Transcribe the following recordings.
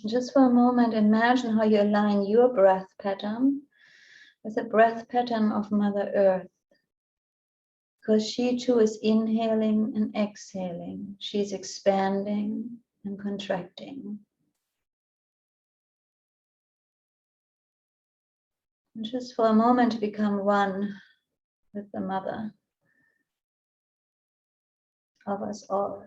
Just for a moment, imagine how you align your breath pattern with the breath pattern of Mother Earth. Because she too is inhaling and exhaling. She's expanding and contracting. And just for a moment to become one with the Mother of us all.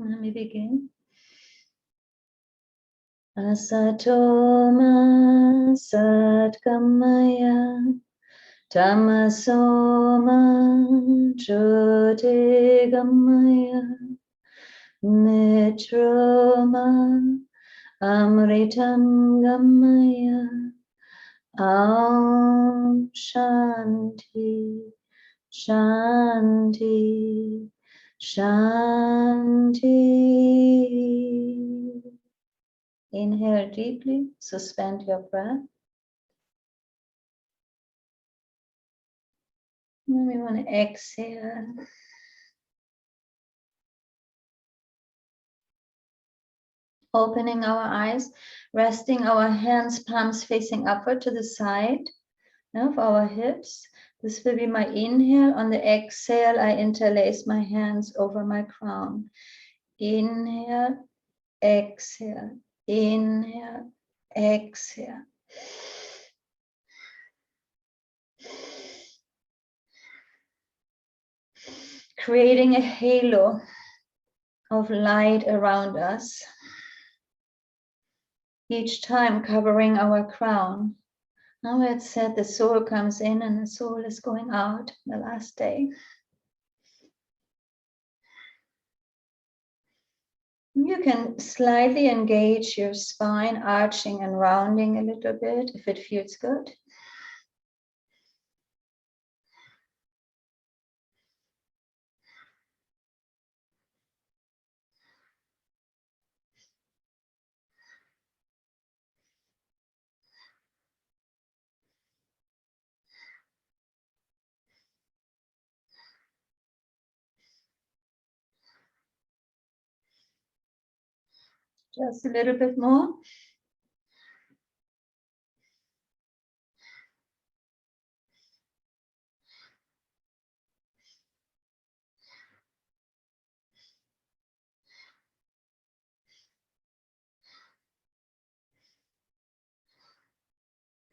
Let me begin. Asatoma satkamaya tamasoma jyotigamaya mitroma amritam gamaya. Om Shanti Shanti Shanti. Inhale deeply, suspend your breath. And we want to exhale. Opening our eyes, resting our hands, palms facing upward to the side of our hips. This will be my inhale. On the exhale, I interlace my hands over my crown. Inhale, exhale, inhale, exhale. Creating a halo of light around us. Each time covering our crown. Now it's said the soul comes in and the soul is going out the last day. You can slightly engage your spine, arching and rounding a little bit if it feels good. Just a little bit more.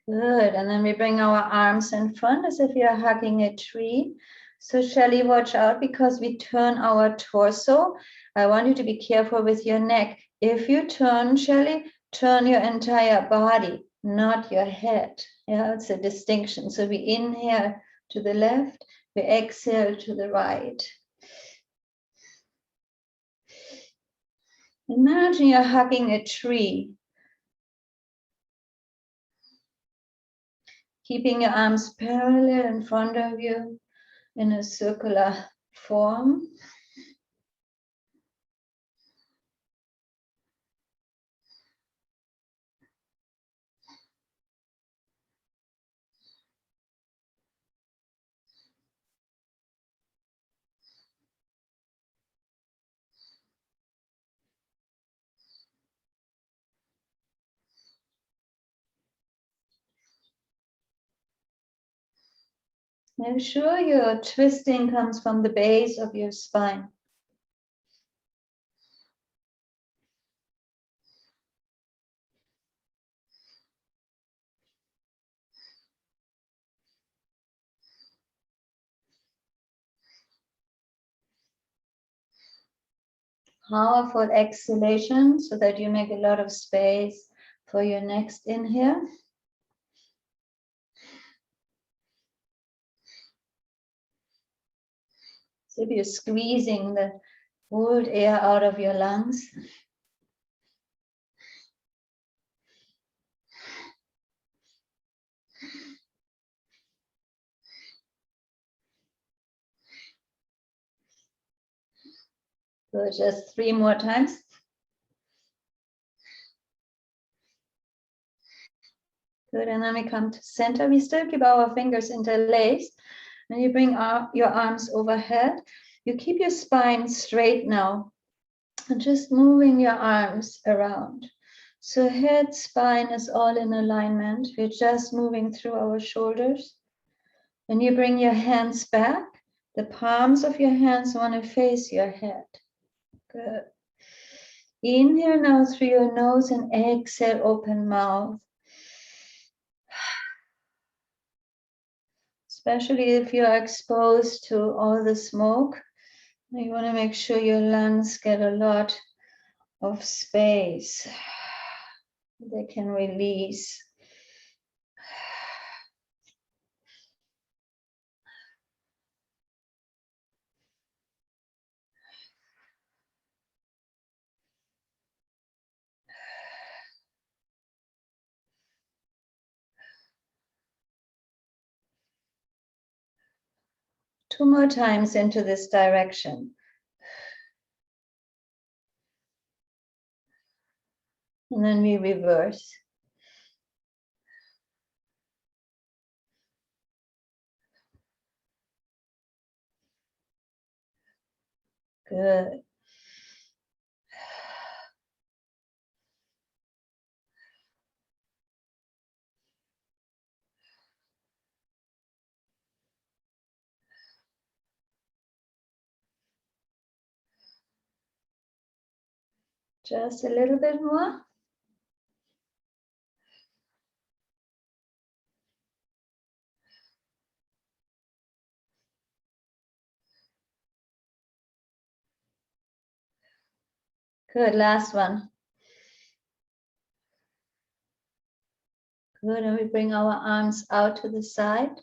Good, and then we bring our arms in front as if you're hugging a tree. So Shelly, watch out because we turn our torso. I want you to be careful with your neck. If you turn, Shelly, turn your entire body, not your head. Yeah, it's a distinction. So we inhale to the left, we exhale to the right. Imagine you're hugging a tree. Keeping your arms parallel in front of you in a circular form. Make sure your twisting comes from the base of your spine. Powerful exhalation so that you make a lot of space for your next inhale. So if you're squeezing the old air out of your lungs. So just 3 more times. Good, and then we come to center. We still keep our fingers interlaced. And you bring your arms overhead. You keep your spine straight now. And just moving your arms around. So head, spine is all in alignment. We're just moving through our shoulders. When you bring your hands back, the palms of your hands want to face your head. Good. Inhale now through your nose and exhale, open mouth. Especially if you are exposed to all the smoke, you want to make sure your lungs get a lot of space. They can release. Two more times into this direction. And then we reverse. Good. Just a little bit more. Good, last one. Good, and we bring our arms out to the side.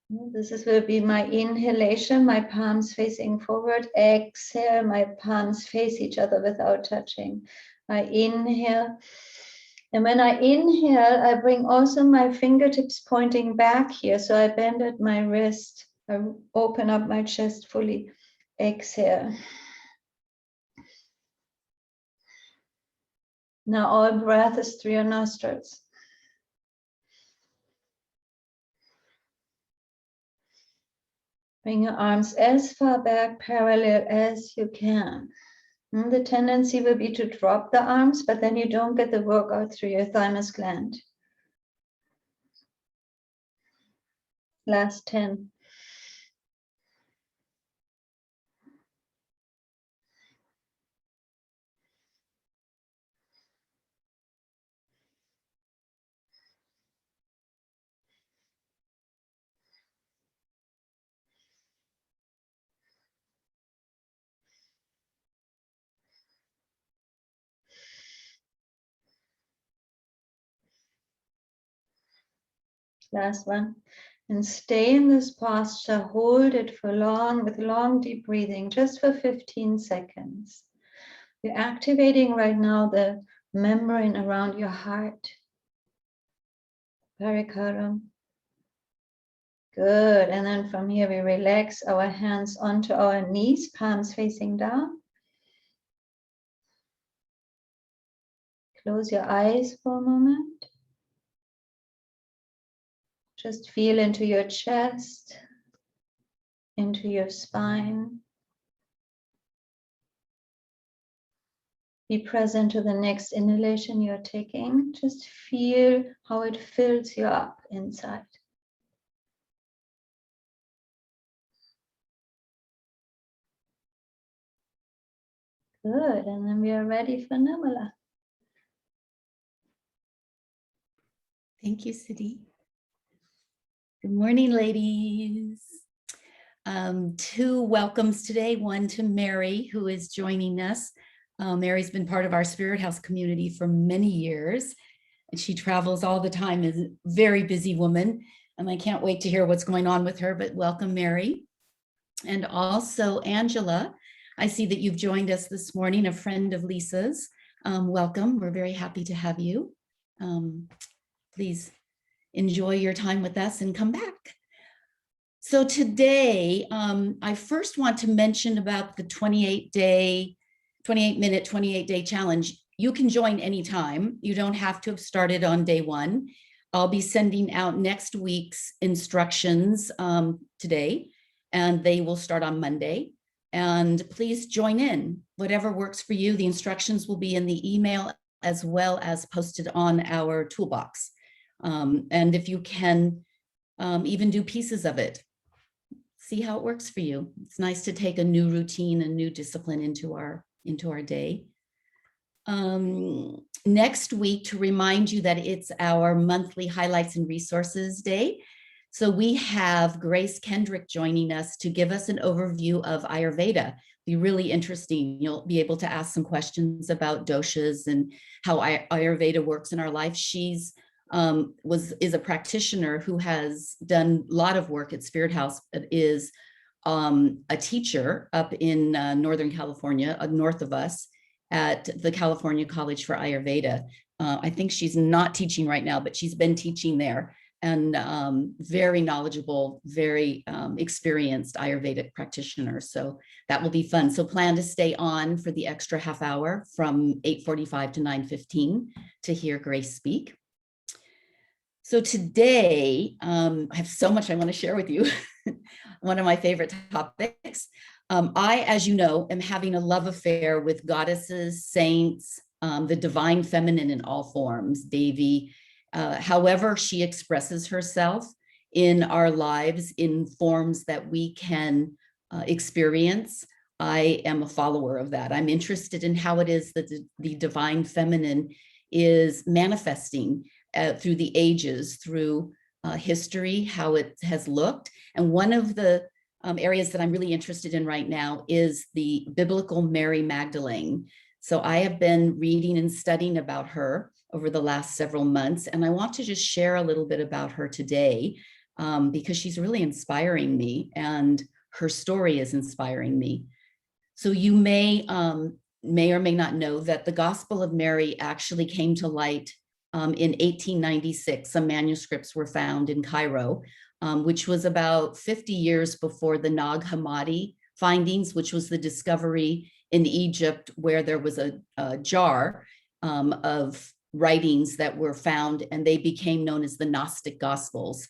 This will be my inhalation, my palms facing forward. Exhale, my palms face each other without touching. I inhale. And when I inhale, I bring also my fingertips pointing back here. So I bend at my wrist. I open up my chest fully. Exhale. Now all breath is through your nostrils. Bring your arms as far back, parallel as you can. And the tendency will be to drop the arms, but then you don't get the workout through your thymus gland. Last 10. Last one. And stay in this posture, hold it for long, with long deep breathing, just for 15 seconds. You're activating right now the membrane around your heart. Pericardium. Good, and then from here we relax our hands onto our knees, palms facing down. Close your eyes for a moment. Just feel into your chest, into your spine. Be present to the next inhalation you're taking. Just feel how it fills you up inside. Good, and then we are ready for Nirmala. Thank you, Siddhi. Good morning, ladies. Two welcomes today, one to Mary, who is joining us. Mary's been part of our Spirit House community for many years, and she travels all the time, is a very busy woman, and I can't wait to hear what's going on with her, but welcome, Mary. And also Angela, I see that you've joined us this morning, a friend of Lisa's. Welcome, we're very happy to have you. Please enjoy your time with us and come back. So today, I first want to mention about the 28-minute, 28-day challenge. You can join anytime. You don't have to have started on day one. I'll be sending out next week's instructions today, and they will start on Monday. And please join in, whatever works for you. The instructions will be in the email as well as posted on our toolbox. And if you can even do pieces of it, see how it works for you. It's nice to take a new routine, a new discipline into our day. Next week, to remind you that it's our monthly highlights and resources day. So we have Grace Kendrick joining us to give us an overview of Ayurveda. Be really interesting. You'll be able to ask some questions about doshas and how Ayurveda works in our life. She's is a practitioner who has done a lot of work at Spirit House, but is a teacher up in Northern California, north of us, at the California College for Ayurveda. I think she's not teaching right now, but she's been teaching there, and very knowledgeable, very experienced Ayurvedic practitioner. So that will be fun. So plan to stay on for the extra half hour from 8:45 to 9:15 to hear Grace speak. So today, I have so much I want to share with you. One of my favorite topics. I, as you know, am having a love affair with goddesses, saints, the divine feminine in all forms, Devi, however she expresses herself in our lives in forms that we can experience. I am a follower of that. I'm interested in how it is that the divine feminine is manifesting through the ages, through history, how it has looked. And one of the areas that I'm really interested in right now is the biblical Mary Magdalene. So I have been reading and studying about her over the last several months, and I want to just share a little bit about her today because she's really inspiring me, and her story is inspiring me. So you may or may not know that the Gospel of Mary actually came to light in 1896. Some manuscripts were found in Cairo, which was about 50 years before the Nag Hammadi findings, which was the discovery in Egypt where there was a jar of writings that were found, and they became known as the Gnostic Gospels,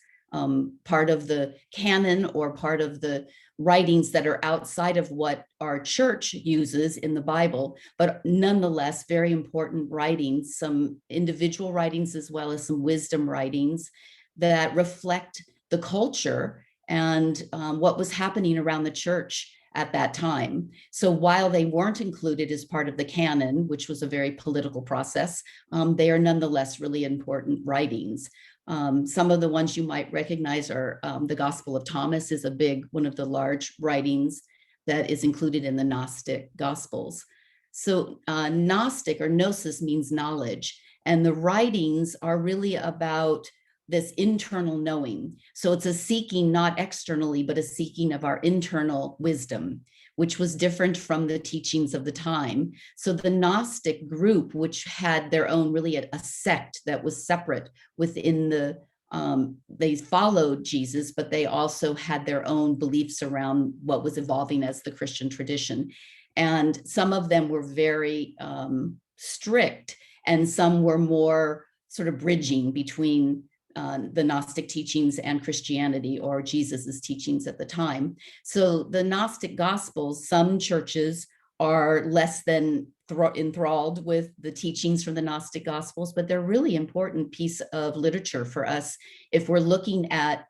part of the canon or part of the writings that are outside of what our church uses in the Bible, but nonetheless, very important writings, some individual writings as well as some wisdom writings that reflect the culture and what was happening around the church at that time. So while they weren't included as part of the canon, which was a very political process, they are nonetheless really important writings. Some of the ones you might recognize are the Gospel of Thomas is one of the large writings that is included in the Gnostic Gospels. So Gnostic or gnosis means knowledge, and the writings are really about this internal knowing. So it's a seeking, not externally, but a seeking of our internal wisdom, which was different from the teachings of the time. So the Gnostic group, which had their own, really a sect that was separate within they followed Jesus, but they also had their own beliefs around what was evolving as the Christian tradition. And some of them were very strict, and some were more sort of bridging between the Gnostic teachings and Christianity, or Jesus's teachings at the time. So the Gnostic Gospels, some churches are less than enthralled with the teachings from the Gnostic Gospels, but they're really important piece of literature for us if we're looking at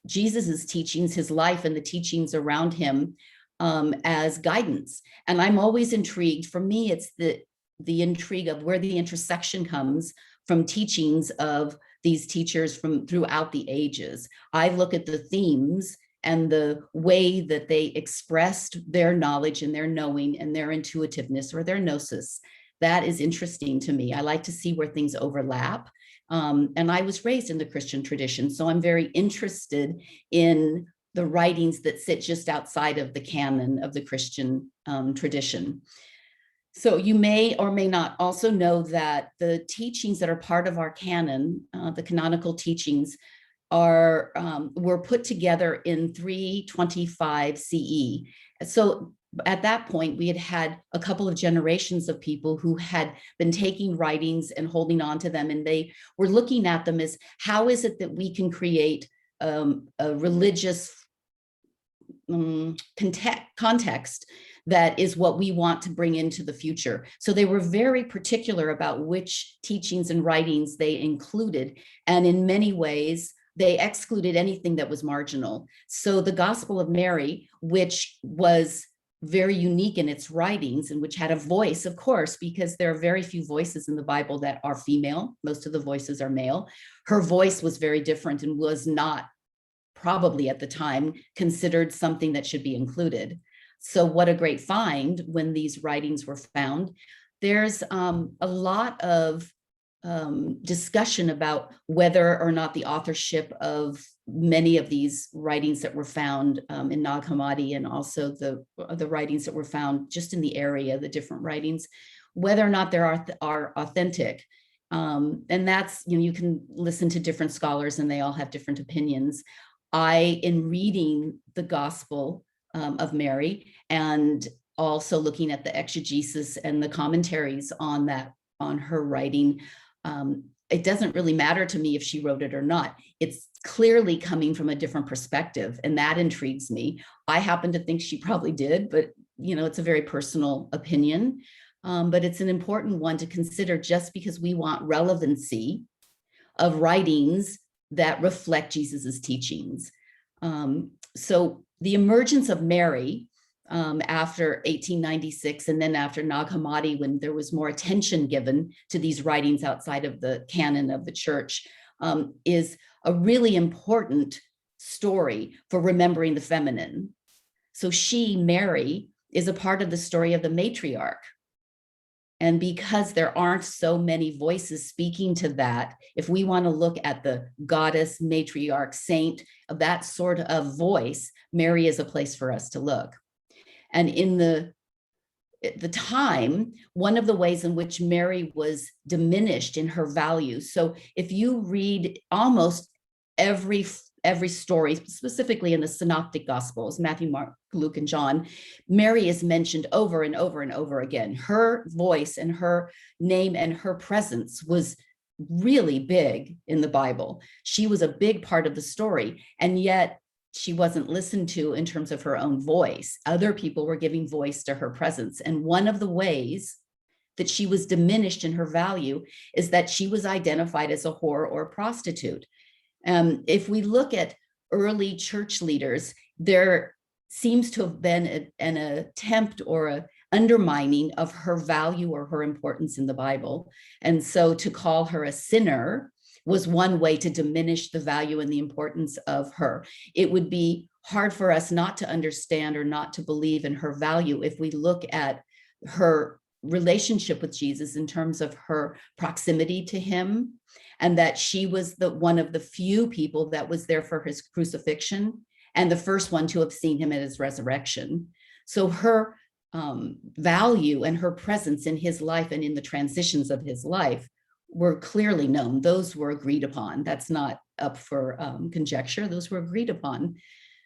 Jesus's teachings, his life, and the teachings around him as guidance. And I'm always intrigued. For me, it's the intrigue of where the intersection comes from teachings of these teachers from throughout the ages. I look at the themes and the way that they expressed their knowledge and their knowing and their intuitiveness or their gnosis. That is interesting to me. I like to see where things overlap. And I was raised in the Christian tradition, so I'm very interested in the writings that sit just outside of the canon of the Christian tradition. So you may or may not also know that the teachings that are part of our canon, the canonical teachings, were put together in 325 CE. So at that point, we had had a couple of generations of people who had been taking writings and holding on to them, and they were looking at them as, how is it that we can create a religious context that is what we want to bring into the future. So they were very particular about which teachings and writings they included. And in many ways, they excluded anything that was marginal. So the Gospel of Mary, which was very unique in its writings and which had a voice, of course, because there are very few voices in the Bible that are female. Most of the voices are male. Her voice was very different and was not probably at the time considered something that should be included. So what a great find when these writings were found. There's a lot of discussion about whether or not the authorship of many of these writings that were found in Nag Hammadi, and also the writings that were found just in the area, the different writings, whether or not they are authentic. And that's, you can listen to different scholars and they all have different opinions. In reading the Gospel of Mary and also looking at the exegesis and the commentaries on her writing, it doesn't really matter to me if she wrote it or not. It's clearly coming from a different perspective, and that intrigues me. I happen to think she probably did, but it's a very personal opinion. But it's an important one to consider, just because we want relevancy of writings that reflect Jesus's teachings. So the emergence of Mary after 1896, and then after Nag Hammadi, when there was more attention given to these writings outside of the canon of the church, is a really important story for remembering the feminine. So Mary, is a part of the story of the matriarch. And because there aren't so many voices speaking to that, if we want to look at the goddess, matriarch, saint, of that sort of voice, Mary is a place for us to look. And in the time, one of the ways in which Mary was diminished in her value. So if you read almost every story, specifically in the Synoptic Gospels, Matthew, Mark, Luke, and John, Mary is mentioned over and over and over again. Her voice and her name and her presence was really big in the Bible. She was a big part of the story, and yet she wasn't listened to in terms of her own voice. Other people were giving voice to her presence. And one of the ways that she was diminished in her value is that she was identified as a whore or a prostitute. If we look at early church leaders, there seems to have been an attempt or an undermining of her value or her importance in the Bible. And so to call her a sinner was one way to diminish the value and the importance of her. It would be hard for us not to understand or not to believe in her value if we look at her relationship with Jesus in terms of her proximity to him, and that she was one of the few people that was there for his crucifixion and the first one to have seen him at his resurrection. So her value and her presence in his life and in the transitions of his life were clearly known. Those were agreed upon. That's not up for conjecture. Those were agreed upon.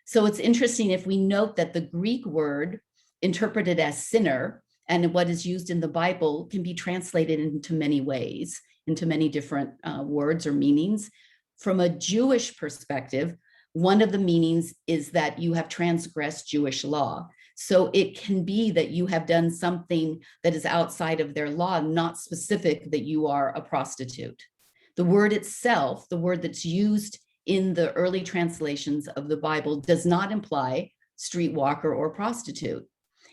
So it's interesting if we note that the Greek word interpreted as sinner and what is used in the Bible can be translated into many ways, into many different words or meanings. From a Jewish perspective, one of the meanings is that you have transgressed Jewish law. So it can be that you have done something that is outside of their law, not specific that you are a prostitute. The word itself, the word that's used in the early translations of the Bible, does not imply streetwalker or prostitute.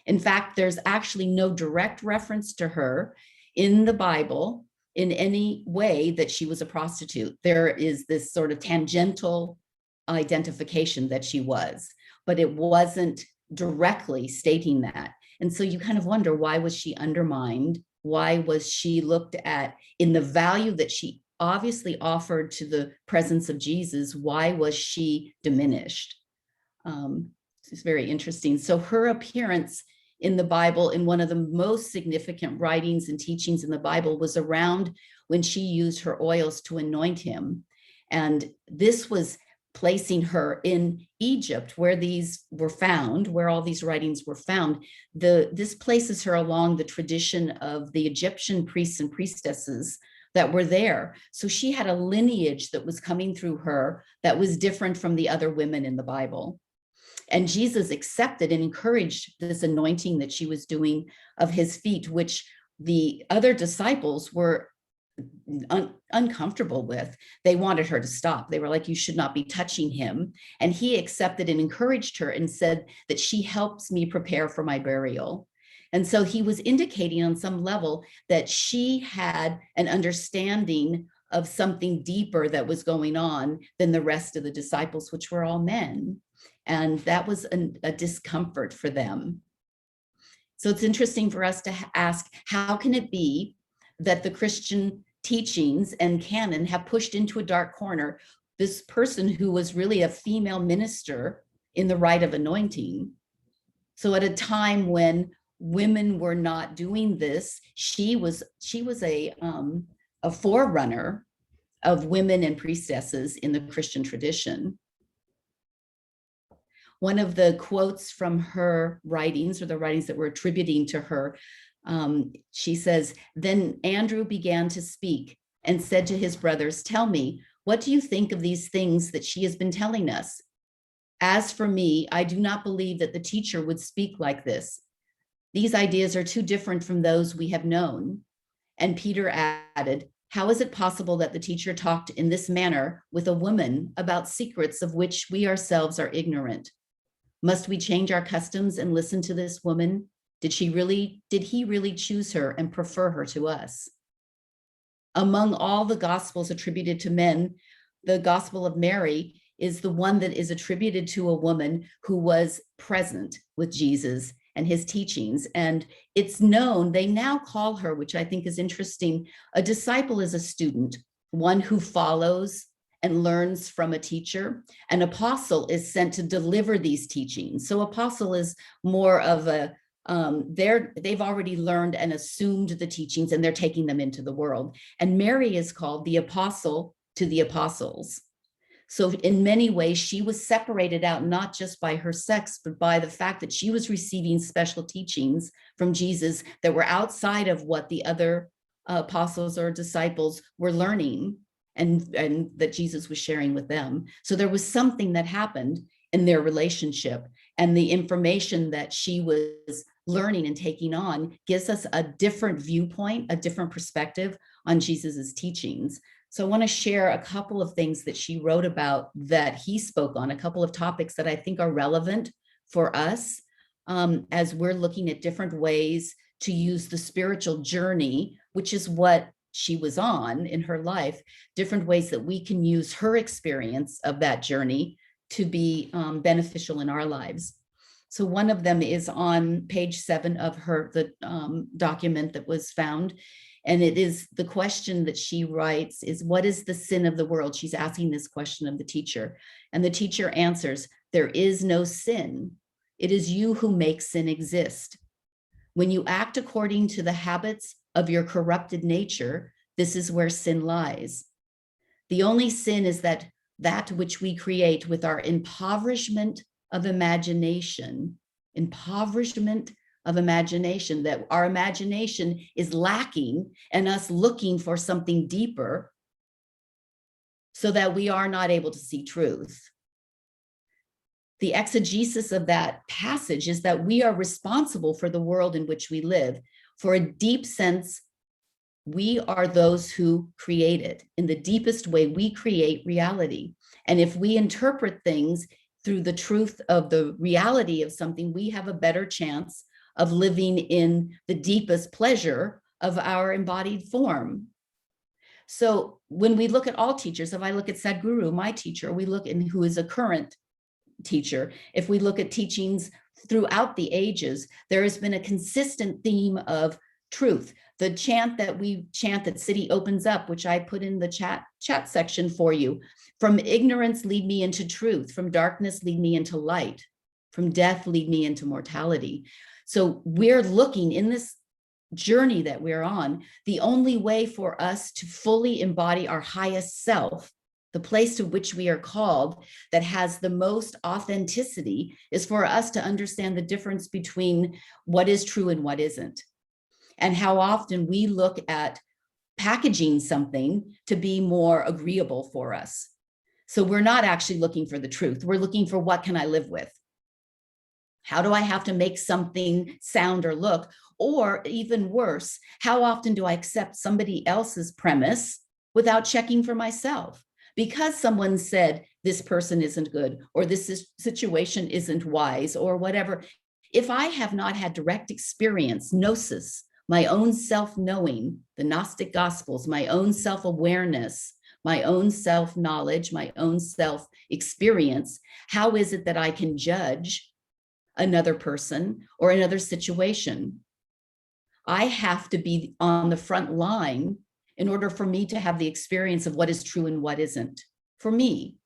In fact, there's actually no direct reference to her in the Bible in any way that she was a prostitute. There is this sort of tangential identification that she was, but it wasn't directly stating that. And so you kind of wonder, why was she undermined? Why was she looked at in the value that she obviously offered to the presence of Jesus? Why was she diminished? It's very interesting. So her appearance in the Bible, in one of the most significant writings and teachings in the Bible, was around when she used her oils to anoint him. And this was placing her in Egypt, where these were found, where all these writings were found. This places her along the tradition of the Egyptian priests and priestesses that were there. So she had a lineage that was coming through her that was different from the other women in the Bible. And Jesus accepted and encouraged this anointing that she was doing of his feet, which the other disciples were uncomfortable with. They wanted her to stop. They were like, you should not be touching him. And he accepted and encouraged her and said that she helps me prepare for my burial. And so he was indicating on some level that she had an understanding of something deeper that was going on than the rest of the disciples, which were all men. And that was a discomfort for them. So it's interesting for us to ask, how can it be that the Christian teachings and canon have pushed into a dark corner this person who was really a female minister in the rite of anointing? So at a time when women were not doing this, she was a forerunner of women and priestesses in the Christian tradition. One of the quotes from her writings, or the writings that were attributing to her, she says, "Then Andrew began to speak and said to his brothers, 'Tell me, what do you think of these things that she has been telling us? As for me, I do not believe that the teacher would speak like this. These ideas are too different from those we have known.' And Peter added, 'How is it possible that the teacher talked in this manner with a woman about secrets of which we ourselves are ignorant? Must we change our customs and listen to this woman? Did he really choose her and prefer her to us?' Among all the gospels attributed to men, the Gospel of Mary is the one that is attributed to a woman who was present with Jesus and his teachings. And it's known, they now call her, which I think is interesting, a disciple is a student, one who follows and learns from a teacher. An apostle is sent to deliver these teachings. So apostle is more of a, they've already learned and assumed the teachings and they're taking them into the world. And Mary is called the apostle to the apostles. So in many ways, she was separated out, not just by her sex, but by the fact that she was receiving special teachings from Jesus that were outside of what the other apostles or disciples were learning and that Jesus was sharing with them. So there was something that happened in their relationship, and the information that she was learning and taking on gives us a different viewpoint, a different perspective on Jesus's teachings. So I want to share a couple of things that she wrote about that he spoke on, a couple of topics that I think are relevant for us as we're looking at different ways to use the spiritual journey, which is what she was on in her life, different ways that we can use her experience of that journey to be beneficial in our lives. So one of them is on page 7 of the document that was found. And it is the question that she writes is, what is the sin of the world? She's asking this question of the teacher. And the teacher answers, there is no sin. It is you who make sin exist. When you act according to the habits of your corrupted nature, this is where sin lies. The only sin is that which we create with our impoverishment of imagination, that our imagination is lacking and us looking for something deeper so that we are not able to see truth. The exegesis of that passage is that we are responsible for the world in which we live. For a deep sense, we are those who create it. In the deepest way, we create reality. And if we interpret things through the truth of the reality of something, we have a better chance of living in the deepest pleasure of our embodied form. So when we look at all teachers, if I look at Sadhguru, my teacher, we look at who is a current teacher. If we look at teachings throughout the ages, there has been a consistent theme of truth. The chant that we chant that City opens up, which I put in the chat section for you, from ignorance lead me into truth, from darkness lead me into light, from death lead me into mortality. So we're looking in this journey that we're on, the only way for us to fully embody our highest self The place to which we are called that has the most authenticity is for us to understand the difference between what is true and what isn't. And how often we look at packaging something to be more agreeable for us. So we're not actually looking for the truth. We're looking for what can I live with? How do I have to make something sound or look? Or even worse, how often do I accept somebody else's premise without checking for myself? Because someone said this person isn't good, or this situation isn't wise, or whatever. If I have not had direct experience, gnosis, my own self-knowing, the Gnostic Gospels, my own self-awareness, my own self-knowledge, my own self-experience, how is it that I can judge another person or another situation? I have to be on the front line in order for me to have the experience of what is true and what isn't. For me,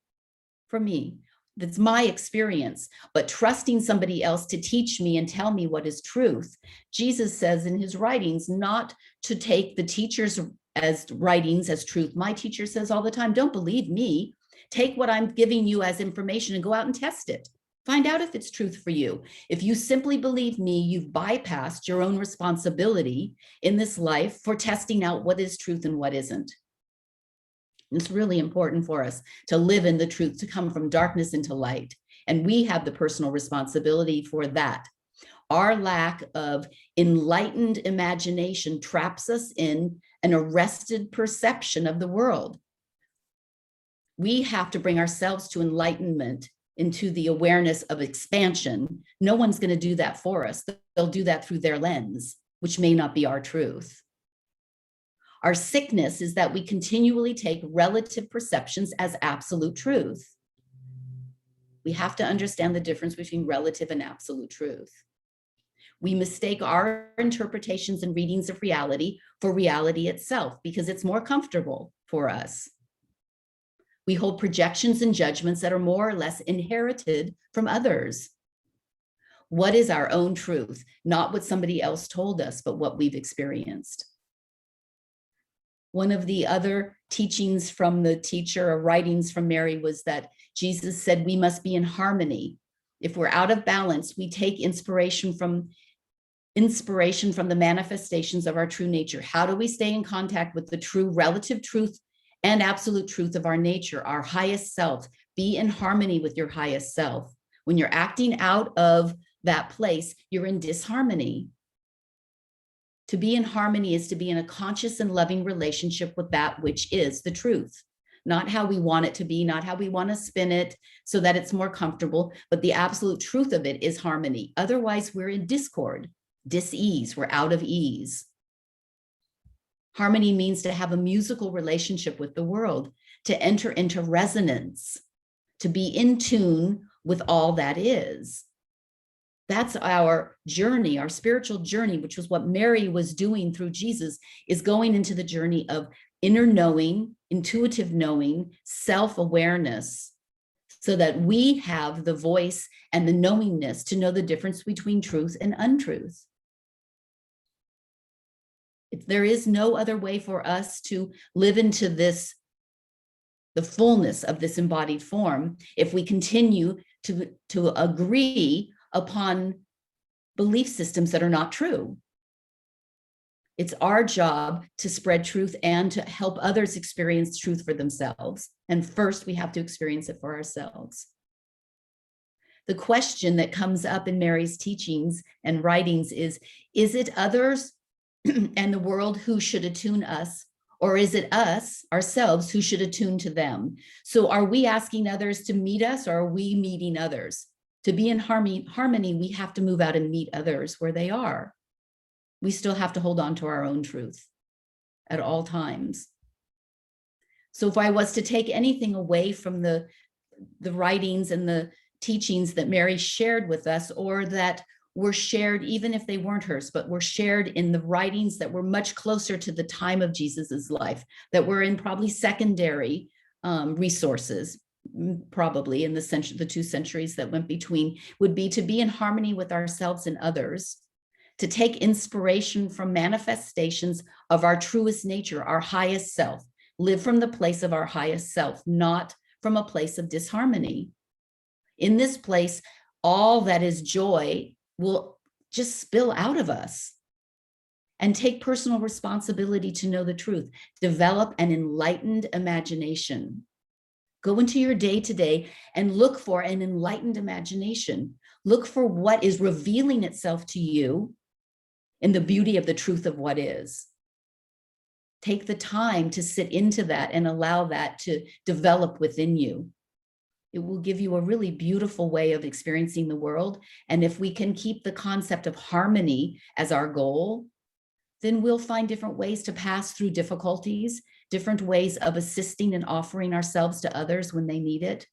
that's my experience. But trusting somebody else to teach me and tell me what is truth. Jesus says in his writings not to take the teacher's as writings as truth. My teacher says all the time, don't believe me. Take what I'm giving you as information and go out and test it. Find out if it's truth for you. If you simply believe me, you've bypassed your own responsibility in this life for testing out what is truth and what isn't. It's really important for us to live in the truth, to come from darkness into light. And we have the personal responsibility for that. Our lack of enlightened imagination traps us in an arrested perception of the world. We have to bring ourselves to enlightenment, into the awareness of expansion. No one's going to do that for us. They'll do that through their lens, which may not be our truth. Our sickness is that we continually take relative perceptions as absolute truth. We have to understand the difference between relative and absolute truth. We mistake our interpretations and readings of reality for reality itself because it's more comfortable for us. We hold projections and judgments that are more or less inherited from others. What is our own truth? Not what somebody else told us, but what we've experienced. One of the other teachings from the teacher or writings from Mary was that Jesus said we must be in harmony. If we're out of balance, we take inspiration from the manifestations of our true nature. How do we stay in contact with the true relative truth and absolute truth of our nature, our highest self? Be in harmony with your highest self. When you're acting out of that place, you're in disharmony. To be in harmony is to be in a conscious and loving relationship with that which is the truth. Not how we want it to be, not how we want to spin it so that it's more comfortable, but the absolute truth of it is harmony. Otherwise, we're in discord, dis-ease, we're out of ease. Harmony means to have a musical relationship with the world, to enter into resonance, to be in tune with all that is. That's our journey, our spiritual journey, which was what Mary was doing through Jesus, is going into the journey of inner knowing, intuitive knowing, self-awareness, so that we have the voice and the knowingness to know the difference between truth and untruth. There is no other way for us to live into this, the fullness of this embodied form, if we continue to agree upon belief systems that are not true. It's our job to spread truth and to help others experience truth for themselves. And first, we have to experience it for ourselves. The question that comes up in Mary's teachings and writings is it others and the world who should attune us, or is it us, ourselves, who should attune to them? So are we asking others to meet us, or are we meeting others? To be in harmony, we have to move out and meet others where they are. We still have to hold on to our own truth at all times. So if I was to take anything away from the writings and the teachings that Mary shared with us, or that were shared, even if they weren't hers, but were shared in the writings that were much closer to the time of Jesus's life, that were in probably secondary resources, probably in the 2 centuries that went between, would be to be in harmony with ourselves and others, to take inspiration from manifestations of our truest nature, our highest self, live from the place of our highest self, not from a place of disharmony. In this place, all that is joy will just spill out of us. And take personal responsibility to know the truth. Develop an enlightened imagination. Go into your day today and look for an enlightened imagination. Look for what is revealing itself to you in the beauty of the truth of what is. Take the time to sit into that and allow that to develop within you. It will give you a really beautiful way of experiencing the world. And if we can keep the concept of harmony as our goal, then we'll find different ways to pass through difficulties, different ways of assisting and offering ourselves to others when they need it.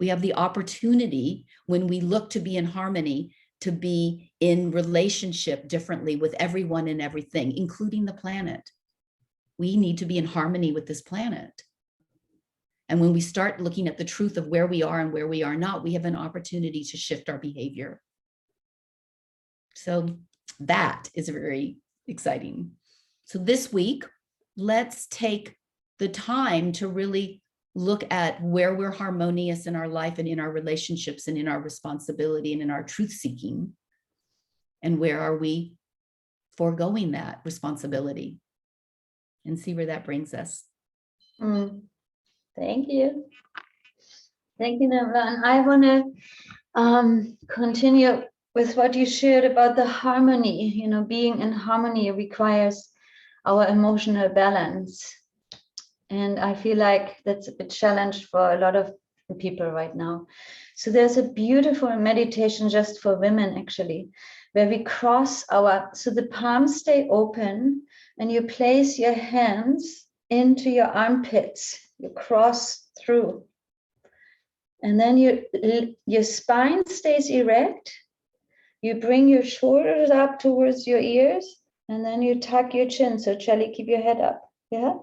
We have the opportunity, when we look to be in harmony, to be in relationship differently with everyone and everything, including the planet. We need to be in harmony with this planet. And when we start looking at the truth of where we are and where we are not, we have an opportunity to shift our behavior. So that is very exciting. So this week, let's take the time to really look at where we're harmonious in our life and in our relationships and in our responsibility and in our truth seeking. And where are we foregoing that responsibility? And see where that brings us. Thank you. Thank you, Nirmala. And I want to continue with what you shared about the harmony. You know, being in harmony requires our emotional balance. And I feel like that's a bit challenged for a lot of people right now. So there's a beautiful meditation just for women, actually, where we cross so the palms stay open and you place your hands into your armpits. You cross through. And then your spine stays erect. You bring your shoulders up towards your ears, and then you tuck your chin. So Charlie, keep your head up. Yeah.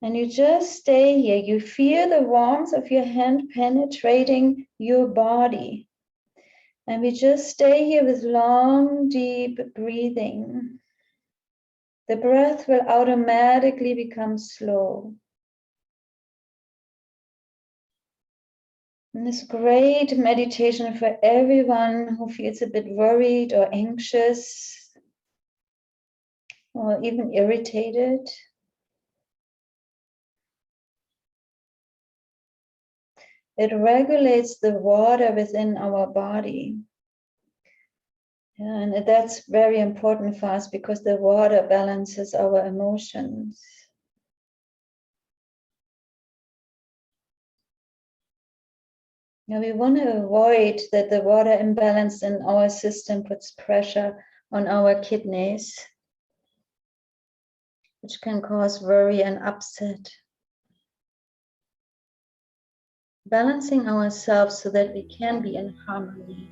And you just stay here. You feel the warmth of your hand penetrating your body. And we just stay here with long, deep breathing. The breath will automatically become slow. And this great meditation for everyone who feels a bit worried or anxious or even irritated. It regulates the water within our body. And that's very important for us because the water balances our emotions. Now we want to avoid that the water imbalance in our system puts pressure on our kidneys, which can cause worry and upset. Balancing ourselves so that we can be in harmony.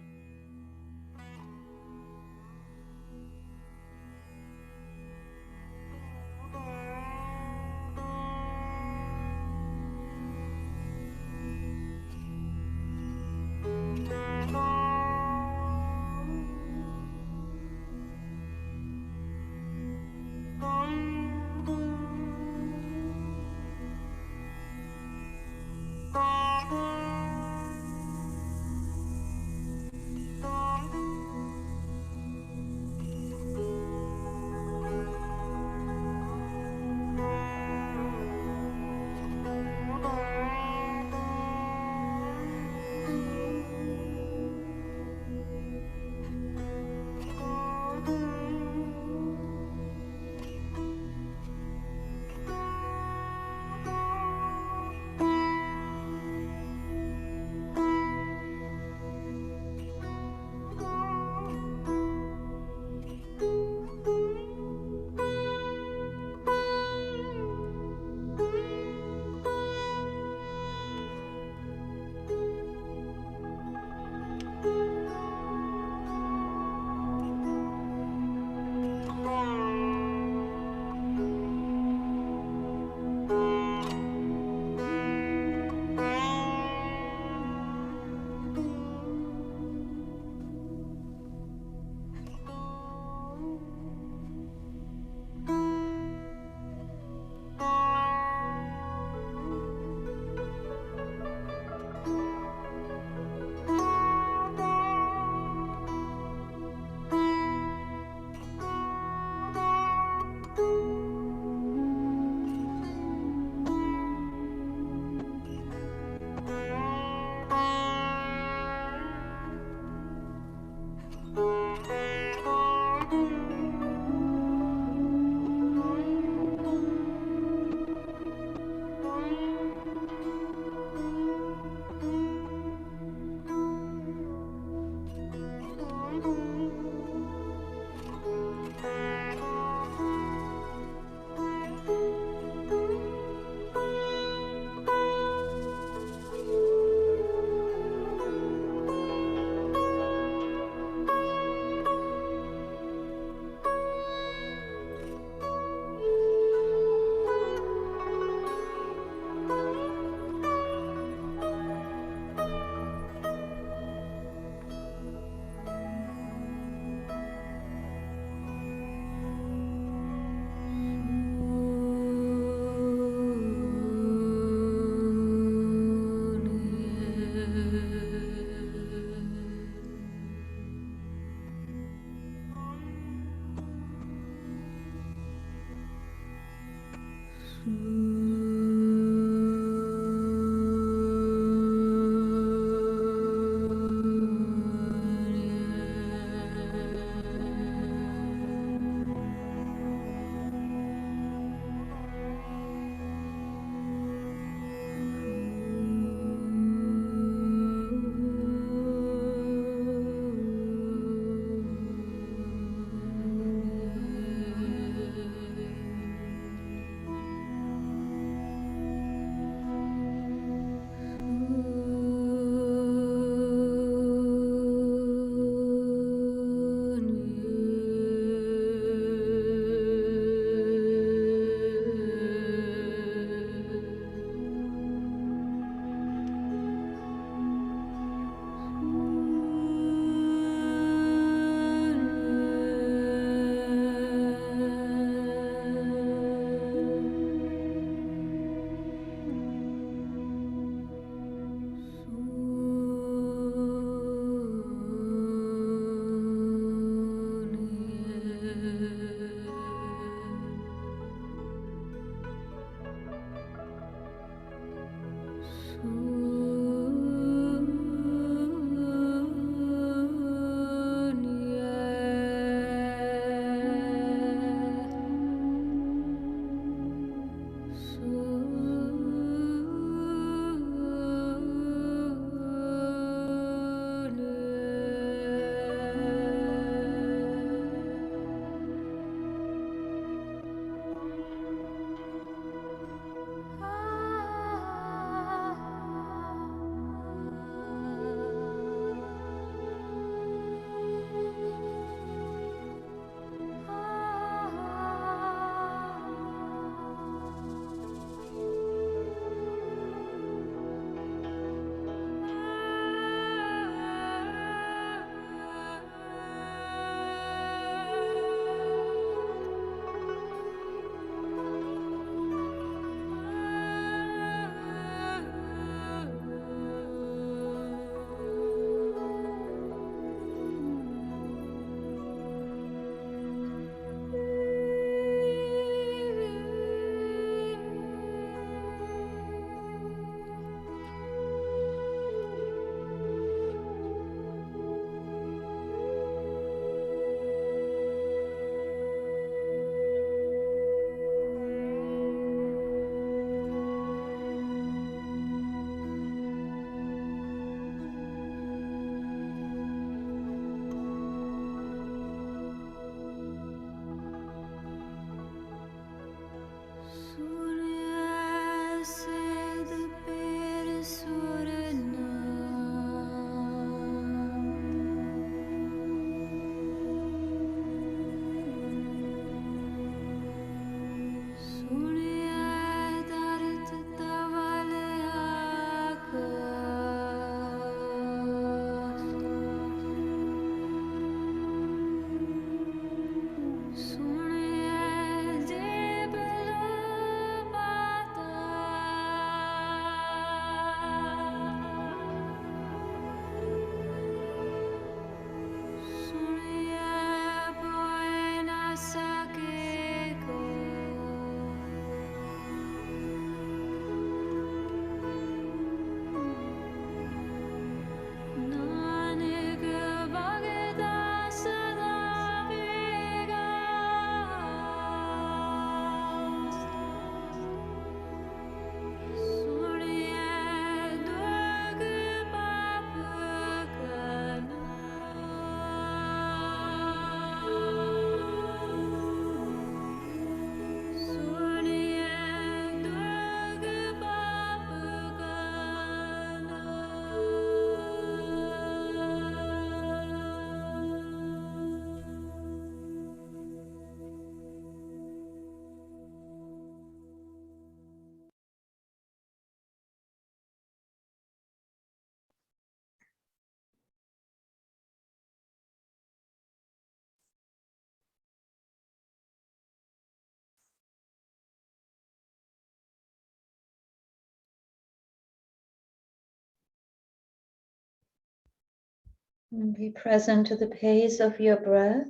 And be present to the pace of your breath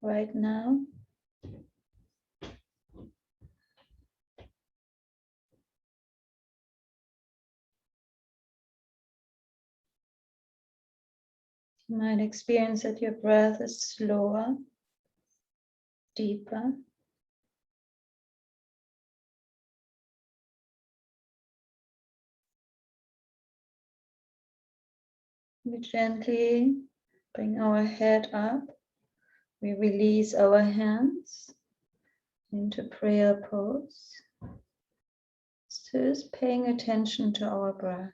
right now. You might experience that your breath is slower, deeper. We gently bring our head up. We release our hands into prayer pose. Just paying attention to our breath.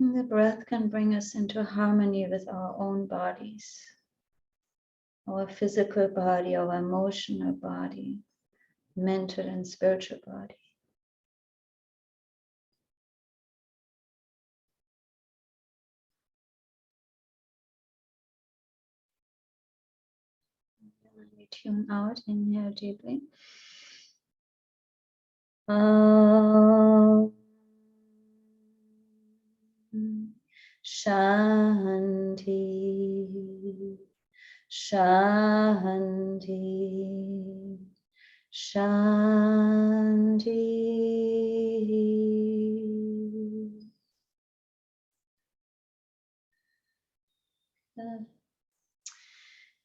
And the breath can bring us into harmony with our own bodies, our physical body, our emotional body, mental and spiritual body. When we tune out, inhale deeply. Shanti, Shanti, Shanti.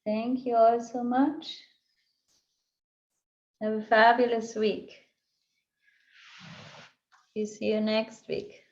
Thank you all so much. Have a fabulous week. See you next week.